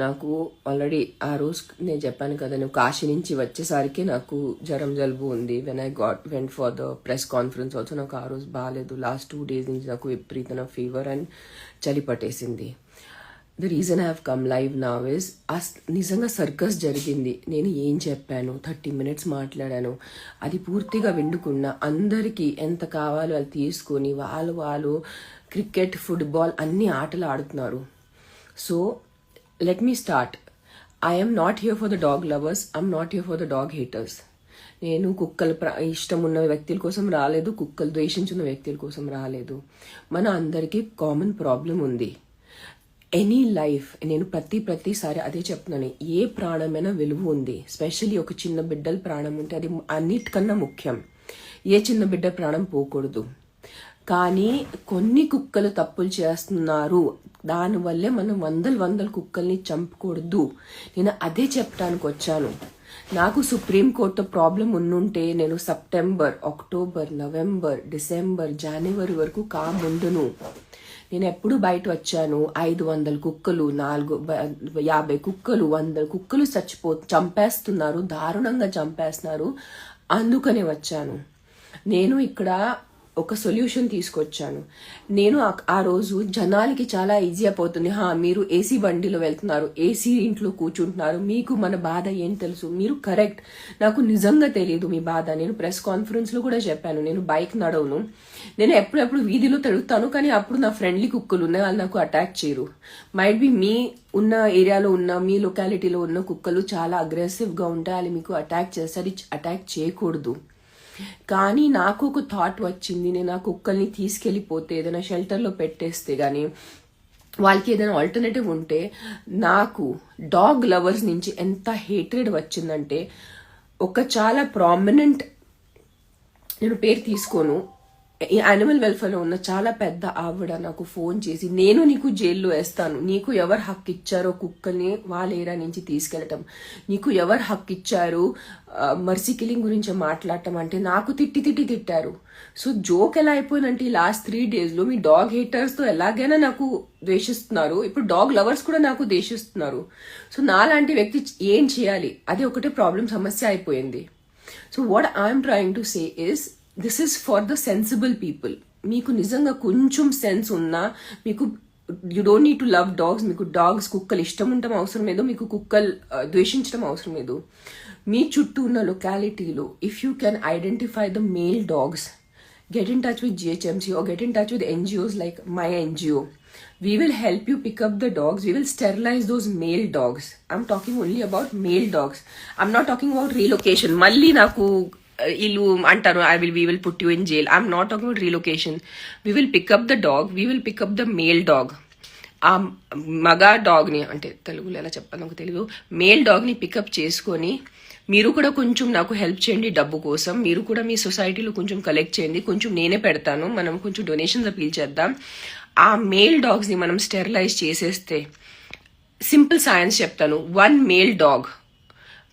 నాకు ఆల్రెడీ ఆ రోజు నేను చెప్పాను కదా, నేను కాశీ నుంచి వచ్చేసరికి నాకు జ్వరం జలుబు ఉంది. When I went for the press conference also నాకు ఆ రోజు బాగాలేదు. లాస్ట్ 2 days నుంచి నాకు విపరీతమైన ఫీవర్ అండ్ చలి పట్టేసింది. The reason I have come live now is నిజంగా సర్కస్ జరిగింది. నేను ఏం చెప్పాను, 30 minutes మాట్లాడాను, అది పూర్తిగా విండుకున్నా. అందరికీ ఎంత కావాలో అది తీసుకొని వాళ్ళు క్రికెట్, ఫుట్బాల్ అన్ని ఆటలు ఆడుతున్నారు. So let me start. I am not here for the dog lovers. I'm not here for the dog haters. నేను కుక్కలు ఇష్టం ఉన్న వ్యక్తుల కోసం రాలేదు, కుక్కలు ద్వేషించిన వ్యక్తుల కోసం రాలేదు. మన అందరికీ కామన్ ప్రాబ్లం ఉంది. ఎనీ లైఫ్, నేను ప్రతిసారి అదే చెప్తున్నాను, ఏ ప్రాణమైనా విలువ ఉంది. స్పెషల్లీ ఒక చిన్న బిడ్డల ప్రాణం ఉంటే అది అన్నిటికన్నా ముఖ్యం. ఏ చిన్న బిడ్డ ప్రాణం పోకూడదు. కానీ కొన్ని కుక్కలు తప్పులు చేస్తున్నారు, దానివల్లే మనం వందల కుక్కల్ని చంపకూడదు. నేను అదే చెప్పడానికి వచ్చాను. నాకు సుప్రీంకోర్టుతో ప్రాబ్లం ఉండుంటే నేను సెప్టెంబర్, అక్టోబర్, నవంబర్, డిసెంబర్, జనవరి వరకు ముందును. నేను ఎప్పుడు బయట వచ్చాను, 500 కుక్కలు, 50 కుక్కలు, 100 కుక్కలు చంపేస్తున్నారు, దారుణంగా చంపేస్తున్నారు. అందుకనే వచ్చాను. నేను ఇక్కడ ఒక సొల్యూషన్ తీసుకొచ్చాను. నేను ఆ రోజు జనాలకి చాలా ఈజీ అయిపోతుంది. మీరు ఏసీ బండిలో వెళ్తున్నారు, ఏసీ ఇంట్లో కూర్చుంటున్నారు, మీకు మన బాధ ఏం తెలుసు? మీరు కరెక్ట్, నాకు నిజంగా తెలియదు మీ బాధ. నేను ప్రెస్ కాన్ఫరెన్స్ లో కూడా చెప్పాను, నేను బైక్ నడవను, నేను ఎప్పుడెప్పుడు వీధిలో తిరుగుతాను, కానీ అప్పుడు నా ఫ్రెండ్లీ కుక్కలు ఉన్నాయి, వాళ్ళు నాకు అటాక్ చేయరు. మైట్ బి మీ ఉన్న ఏరియాలో ఉన్న, మీ లొకాలిటీలో ఉన్న కుక్కలు చాలా అగ్రెసివ్ గా ఉంటాయి, వాళ్ళు మీకు అటాక్ చేస్తారు. అటాక్ చేయకూడదు. కానీ నాకు ఒక థాట్ వచ్చింది, నేను ఆ కుక్కల్ని తీసుకెళ్లిపోతే ఏదైనా షెల్టర్లో పెట్టేస్తే గానీ వాళ్ళకి ఏదైనా ఆల్టర్నేటివ్ ఉంటే. నాకు డాగ్ లవర్స్ నుంచి ఎంత హేట్రెడ్ వచ్చిందంటే, ఒక చాలా ప్రామినెంట్, నేను పేరు తీసుకోను, యానిమల్ వెల్ఫేర్ లో ఉన్న చాలా పెద్ద ఆవిడ నాకు ఫోన్ చేసి, నేను నీకు జైల్లో వేస్తాను, నీకు ఎవరు హక్కు ఇచ్చారో కుక్కల్ని వాళ్ళ ఏరియా నుంచి తీసుకెళ్లటం, నీకు ఎవరు హక్కు ఇచ్చారు మర్సీ కిల్లింగ్ గురించి మాట్లాడటం అంటే నాకు తిట్టారు. సో జోక్ ఎలా అయిపోయిందంటే, లాస్ట్ 3 days లో మీ డాగ్ హేటర్స్ తో ఎలాగైనా నాకు ద్వేషిస్తున్నారు, ఇప్పుడు డాగ్ లవర్స్ కూడా నాకు ద్వేషిస్తున్నారు. సో నాలాంటి వ్యక్తి ఏం చేయాలి? అది ఒకటే ప్రాబ్లం, సమస్య అయిపోయింది. So what I'm trying to say is, this is for the sensible people. మీకు నిజంగా కొంచెం సెన్స్ ఉన్నా, మీకు you don't need to love dogs, మీకు డాగ్స్, కుక్కలు ఇష్టం ఉండటం అవసరం లేదు, మీకు కుక్కలు ద్వేషించడం అవసరం లేదు. మీ చుట్టూ ఉన్న లొకాలిటీలో if you can identify the male dogs, get in touch with GHMC or get in touch with NGOs like my NGO. We will help you pick up the dogs. We will sterilize those male dogs. I'm talking only about male dogs. I'm not talking about relocation. Malli naku ilu antaru, we will put you in jail. I'm not talking about relocation. We will pick up the dog. We will pick up the male dog. ఆ మగ dog ని, అంటే తెలుగులో ఎలా చెప్పాలి నాకు తెలియదు, male dog ని పికప్ చేసుకొని మీరు కూడా కొంచెం నాకు హెల్ప్ చేయండి డబ్బు కోసం. మీరు కూడా మీ సొసైటీలో కొంచెం కలెక్ట్ చేయండి, కొంచెం నేనే పెడతాను, మనం కొంచెం డొనేషన్స్ అపీల్ చేద్దాం. ఆ మేల్ డాగ్స్ ని మనం స్టెరిలైజ్ చేసేస్తే, సింపుల్ సైన్స్ చెప్తాను, 1 male dog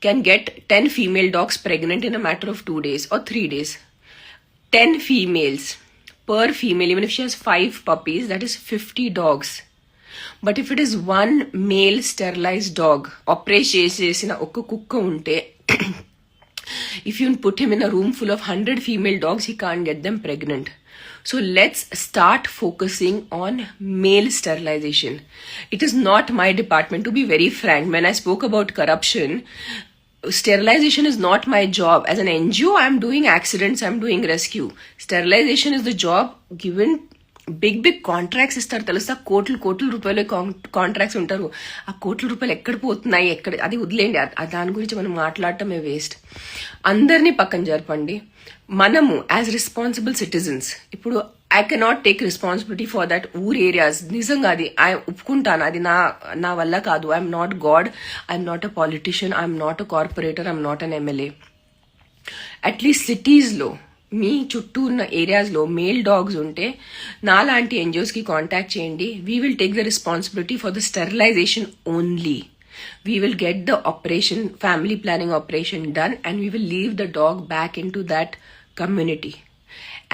can get 10 female dogs pregnant in a matter of 2 days or 3 days. 10 females per female, even if she has 5 puppies, that is 50 dogs. But if it is 1 male sterilized dog, operate chesina oka kukka unte, if you put him in a room full of 100 female dogs, he can't get them pregnant. So let's start focusing on male sterilization. It is not my department, to be very frank. When I spoke about corruption, sterilization is not my job. As an NGO, I'm doing accidents, I'm doing rescue. Sterilization is the job given. Big contracts ఇస్తారు తెలుసా, కోట్ల రూపాయలు contracts ఉంటారు. ఆ కోట్ల రూపాయలు ఎక్కడ పోతున్నాయి, అది వదిలేండి, దాని గురించి మనం మాట్లాడటమే వేస్ట్. అందరినీ పక్కన జరపండి. మనము యాజ్ రెస్పాన్సిబుల్ సిటిజన్స్, ఇప్పుడు I cannot take responsibility for that areas. నిజంగా అది ఒప్పుకుంటాను, అది నా వల్ల కాదు. I'm not God, I'm not a politician, I'm not a corporator, I'm not an MLA. At least సిటీస్లో మీ చుట్టూ ఉన్న ఏరియాస్లో మేల్ డాగ్స్ ఉంటే నాలాంటి ఎన్జిఓస్కి కాంటాక్ట్ చేయండి. We will take the responsibility for the sterilisation only. We will get the operation, family planning operation done, and we will leave the dog back into that community.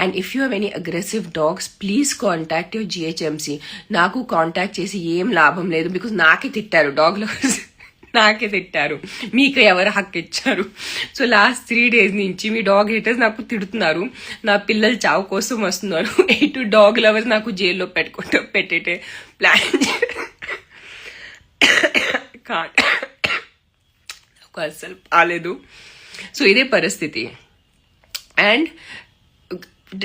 And if you have any aggressive dogs please contact your GHMC. నాకు contact చేసి ఏం లాభం లేదు, because నాకే తిట్టారు dog lovers, నాకే తిట్టారు, మీకు ఎవరు హక్కు ఇచ్చారు. సో లాస్ట్ 3 days నుంచి మీ డాగ్ హేటర్స్ నాకు తిడుతున్నారు, నా పిల్లలు చావు కోసం వస్తున్నారు. 8 డాగ్ లవర్స్ నాకు జైల్లో పెట్టేటే ప్లాన్ నాకు అస్సలు బాగాలేదు. సో ఇదే పరిస్థితి. And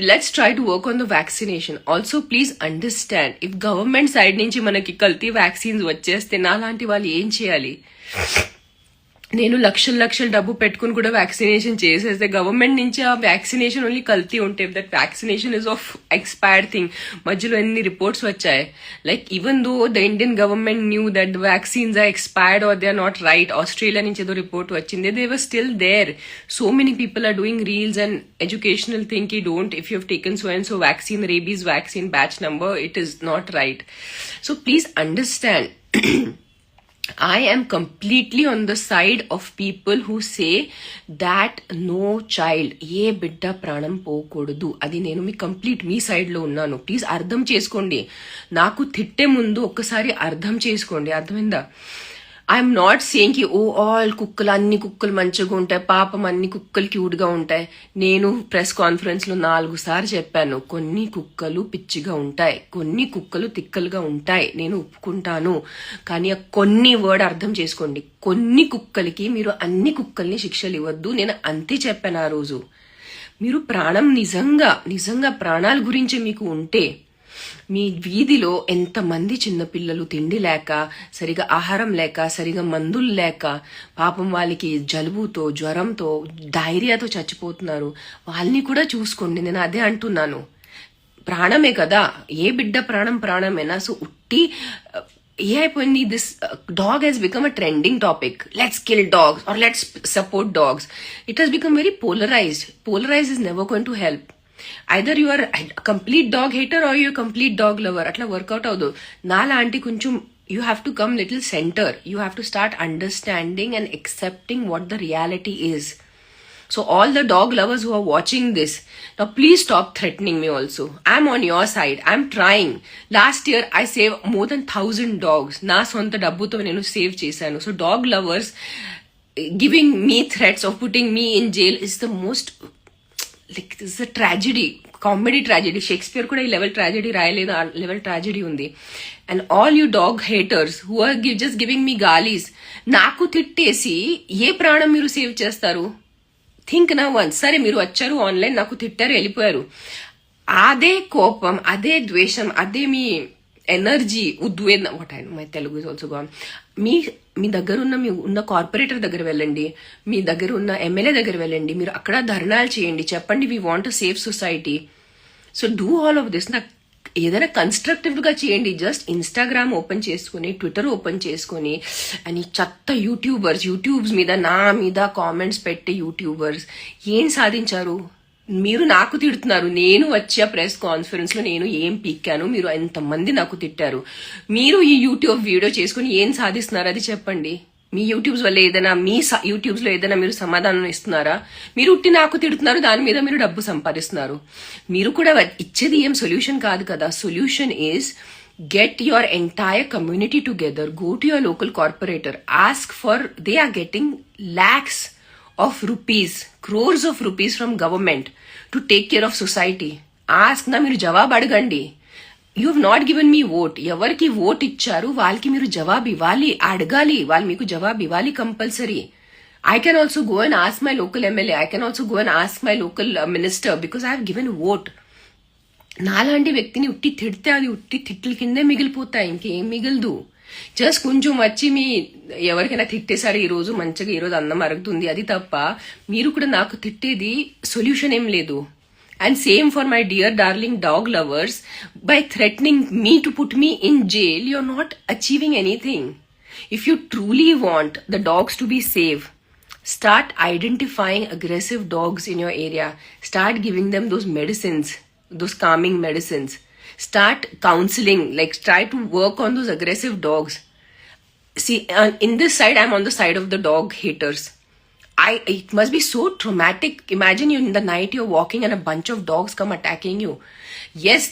let's try to work on the vaccination. Also please understand, if government side నుంచి మనకి కల్తీ వ్యాక్సిన్స్ వచ్చేస్తే నాలాంటి వాళ్ళు ఏం చేయాలి? నేను లక్షల డబ్బు పెట్టుకుని కూడా వ్యాక్సినేషన్ చేసేస్తే గవర్నమెంట్ నుంచి ఆ వ్యాక్సినేషన్ ఓన్లీ కల్తీ ఉంటే, that vaccination is of expired thing. మధ్యలో ఎన్ని రిపోర్ట్స్ వచ్చాయి, like even though the Indian government knew that the vaccines are expired or they are not right. Australia నుంచి ఏదో రిపోర్ట్ వచ్చింది, they were still there. So many people are doing reels and educational thing కి don't, if you have taken so and so vaccine, rabies vaccine batch number, it is not right. So please understand, I am completely on the side of people who say that no child, ఏ బిడ్డ ప్రాణం పోకూడదు. అది నేను మీ side లో ఉన్నాను. Please అర్థం చేసుకోండి. నాకు తిట్టే ముందు ఒక్కసారి అర్థం చేసుకోండి, అర్థమైందా? ఐఎమ్ నాట్ సేయింగ్ కి ఆల్ కుక్కలు, అన్ని కుక్కలు మంచిగా ఉంటాయి, పాపం అన్ని కుక్కలు క్యూట్ గా ఉంటాయి. నేను ప్రెస్ కాన్ఫరెన్స్ లో 4 సార్లు చెప్పాను, కొన్ని కుక్కలు పిచ్చిగా ఉంటాయి, కొన్ని కుక్కలు తిక్కలుగా ఉంటాయి, నేను ఒప్పుకుంటాను. కానీ కొన్ని వర్డ్ అర్థం చేసుకోండి. కొన్ని కుక్కలకి మీరు అన్ని కుక్కల్ని శిక్షలు ఇవ్వద్దు, నేను అంతే చెప్పాను ఆ రోజు. మీరు ప్రాణం నిజంగా ప్రాణాల గురించి మీకు ఉంటే, మీ వీధిలో ఎంతమంది చిన్నపిల్లలు తిండి లేక, సరిగా ఆహారం లేక, సరిగా మందులు లేక, పాపం వాళ్ళకి జలుబుతో, జ్వరంతో, డైరియాతో చచ్చిపోతున్నారు, వాళ్ళని కూడా చూసుకోండి. నేను అదే అంటున్నాను, ప్రాణమే కదా, ఏ బిడ్డ ప్రాణమేనా. సో ఉట్టి ఏ అయిపోయింది, this dog has become a trending topic. Let's kill dogs or let's support dogs. It has become very polarised is never going to help. Either you are complete dog hater or you complete dog lover. అట్లా work out అవ్వదు. నాలాంటి కొంచెం you have to come little centre. You have to start understanding and accepting what the reality is. So all the dog lovers who are watching this, now please stop threatening me also. I'm on your side. I'm trying. Last year I saved more than 1,000 dogs. Na sonta dabbuto nenu save chesanu. So dog lovers giving me threats of putting me in jail is the most, like, this is a tragedy, comedy tragedy. Shakespeare kuda ee level tragedy rayaledu, aa level tragedy undi. And all you dog haters who are just giving me galis, naku tittesi ఏ ప్రాణం మీరు save చేస్తారు? Think నా once. సరే మీరు వచ్చారు online, నాకు తిట్టారు, వెళ్ళిపోయారు, అదే కోపం, అదే ద్వేషం, అదే మీ ఎనర్జీ, ఉద్వేదన, what I know my Telugu is also gone. మీ దగ్గర ఉన్న కార్పొరేటర్ దగ్గర వెళ్ళండి, మీ దగ్గర ఉన్న ఎమ్మెల్యే దగ్గర వెళ్ళండి, మీరు అక్కడ ధర్నాలు చేయండి, చెప్పండి we want to save society. So do all of this. నాకు ఏదైనా కన్స్ట్రక్టివ్ గా చేయండి. జస్ట్ ఇన్స్టాగ్రామ్ ఓపెన్ చేసుకుని, ట్విట్టర్ ఓపెన్ చేసుకుని, అని చెత్త యూట్యూబ్స్ మీద నా మీద కామెంట్స్ పెట్టే యూట్యూబర్స్ ఏం సాధించారు? మీరు నాకు తిడుతున్నారు, నేను వచ్చే ప్రెస్ కాన్ఫరెన్స్ లో నేను ఏం పీక్కాను, మీరు ఎంతమంది నాకు తిట్టారు. మీరు ఈ యూట్యూబ్ వీడియో చేసుకుని ఏం సాధిస్తున్నారు అది చెప్పండి. మీ యూట్యూబ్స్ వల్ల ఏదైనా, మీ యూట్యూబ్స్ లో ఏదైనా మీరు సమాధానం ఇస్తున్నారా? మీరు ఉట్టి నాకు తిడుతున్నారు, దాని మీద మీరు డబ్బు సంపాదిస్తున్నారు. మీరు కూడా ఇచ్చేది ఏం సొల్యూషన్ కాదు కదా. Solution is get your entire community together, go to your local corporator, ask for, they are getting lakhs of rupees, crores of rupees from government to take care of society. Ask na, మీరు జవాబు అడగండి. You have not given me vote. ఎవరికి vote ఇచ్చారు వాళ్ళకి మీరు జవాబు ఇవ్వాలి, అడగాలి, వాళ్ళు మీకు జవాబు ఇవ్వాలి compulsory. I can also go and ask my local MLA, I can also go and ask my local minister because I have given vote. నాలాంటి వ్యక్తిని ఉట్టి తిడితే అది ఉట్టి తిట్ల కిందే మిగిలిపోతాయి, ఇంకేం మిగలదు. జస్ట్ కొంచెం వచ్చి మీ ఎవరికైనా తిట్టేశారు ఈ రోజు, మంచిగా ఈ రోజు అన్నం అరుగుతుంది, అది తప్ప మీరు కూడా నాకు తిట్టేది సొల్యూషన్ ఏం లేదు. And same for my dear darling dog lovers, by threatening me to put me in jail, you're not achieving anything. If you truly want the dogs to be safe, start identifying aggressive dogs in your area. Start giving them those medicines, those calming medicines. Start counseling, like try to work on those aggressive dogs. See, in this side, I'm on the side of the dog haters. it must be so traumatic. Imagine you in the night, you're walking and a bunch of dogs come attacking you. Yes,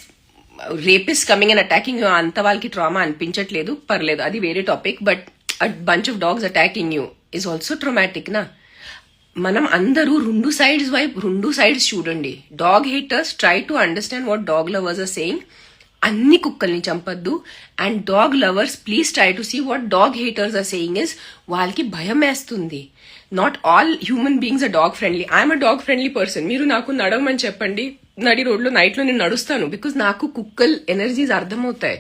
rapist coming and attacking you, అంత వాళ్ళకి trauma అనిపించట్లేదు, పర్లేదు, అది వేరే topic. But a bunch of dogs attacking you is also traumatic na. మనం అందరూ రెండు sides చూడండి. Dog haters try to understand what dog lovers are saying. అన్ని కుక్కల్ని చంపద్దు. And dog lovers please try to see what dog haters are saying is, వాళ్ళకి భయం వేస్తుంది. Not all human beings are dog friendly. I'm a dog friendly person. మీరు నాకు నడవమని చెప్పండి, నడి రోడ్లో నైట్లో నేను నడుస్తాను, బికాజ్ నాకు కుక్కల్ ఎనర్జీస్ అర్థమవుతాయి.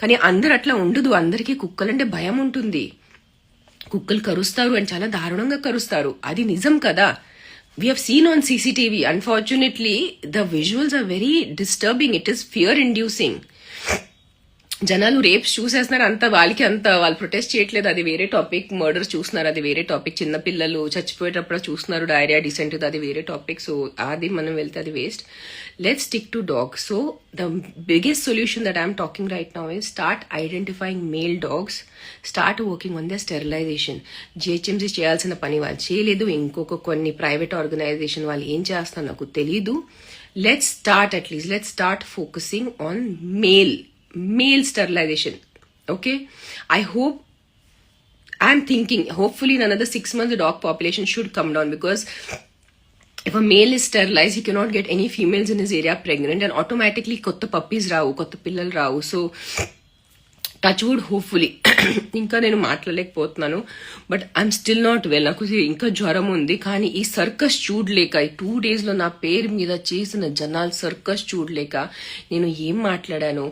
కానీ అందరు అట్లా ఉండదు. అందరికీ కుక్కలంటే భయం ఉంటుంది. కుక్కలు కరుస్తారు అని చాలా దారుణంగా కరుస్తారు, అది నిజం కదా. We have seen on CCTV. Unfortunately the visuals are very disturbing. It is fear inducing. జనాలు రేప్స్ చూసేస్తున్నారు, వాళ్ళు ప్రొటెస్ట్ చేయట్లేదు, అది వేరే టాపిక్. మర్డర్స్ చూస్తున్నారు, అది వేరే టాపిక్. చిన్నపిల్లలు చచ్చిపోయేటప్పుడు చూస్తున్నారు డైరియా డిసెంట్, అది వేరే టాపిక్. సో అది మనం వెళ్తే అది waste. Let's stick to dogs. So the biggest solution that I'm talking right now is start identifying male dogs, start working on the sterilisation. GHMC చేయాల్సిన పని వాళ్ళు చేయలేదు, ఇంకొక కొన్ని ప్రైవేట్ ఆర్గనైజేషన్ వాళ్ళు ఏం చేస్తారో నాకు తెలీదు. Let's start focusing on male sterilization. Okay, I'm thinking hopefully in another 6 months the dog population should come down, because if a male is sterilized, he cannot get any females in his area pregnant, and automatically kotta puppies ravu, kotta pillalu ravu. So touch wood, hopefully. ఇంకా నేను మాట్లాడలేకపోతున్నాను, but I'm still not well. నాకు ఇంకా జ్వరం ఉంది. కానీ ఈ circus చూడలేక, ఈ 2 days లో నా పేరు మీద చేసిన జనాలు సర్కస్ చూడలేక నేను ఏం మాట్లాడాను,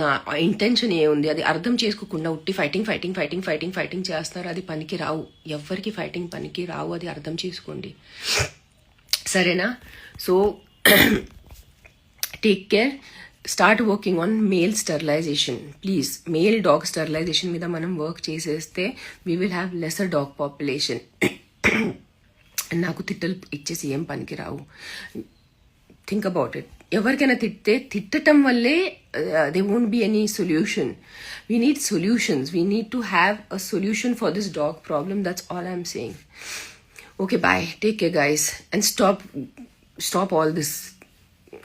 నా ఇంటెన్షన్ ఏముంది అది అర్థం చేసుకోకుండా ఉట్టి ఫైటింగ్ చేస్తున్నారు. అది పనికి రావు, ఎవ్వరికి ఫైటింగ్ పనికి రావు, అది అర్థం చేసుకోండి, సరేనా? So take care. Start working on male sterilisation please. Male dog sterilisation మీద మనం వర్క్ చేసేస్తే we will have lesser dog population. నాకు తిట్టలు ఇచ్చేసి ఏం పనికి రావు. Think about it. ఎవరికైనా తిట్టడం వల్లే they won't be any solution. We need solutions. We need to have a solution for this dog problem. That's all I'm saying. Okay, bye. Take care guys, and stop all this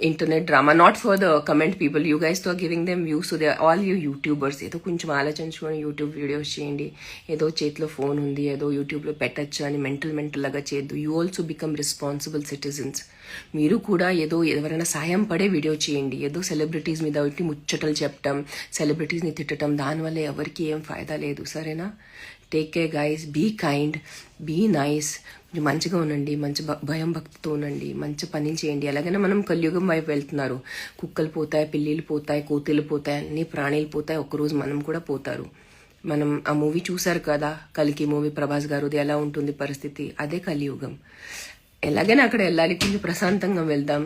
internet drama. Not for the comment people, you guys are giving them views, so they are all you YouTubers. ఏదో కొంచెం ఆలోచించుకొని YouTube videos చేయండి. ఏదో చేతిలో phone ఉంది, ఏదో యూట్యూబ్లో పెట్టచ్చు అని మెంటల్ లాగా చేయొద్దు. You also become responsible citizens. మీరు కూడా ఏదో ఎవరైనా సాయం పడే వీడియో చేయండి. ఏదో సెలబ్రిటీస్ మీద ముచ్చటలు చెప్పటం, సెలబ్రిటీస్ని తిట్టడం, దానివల్ల ఎవరికి ఏం ఫాయిదా లేదు, సరేనా? Take care guys, be kind, be nice. మంచిగా ఉండండి, మంచి భయం భక్తితో ఉండండి, మంచి పనులు చేయండి. అలాగైనా మనం కలియుగం వైపు వెళ్తున్నారు. కుక్కలు పోతాయి, పిల్లిలు పోతాయి, కోతులు పోతాయి, అన్ని ప్రాణీలు పోతాయి, ఒకరోజు మనం కూడా పోతారు. మనం ఆ మూవీ చూసారు కదా, కలికి మూవీ, ప్రభాస్ గారుది, ఎలా ఉంటుంది పరిస్థితి, అదే కలియుగం. ఎలాగైనా అక్కడ వెళ్ళాలి, కొంచెం ప్రశాంతంగా వెళ్దాం.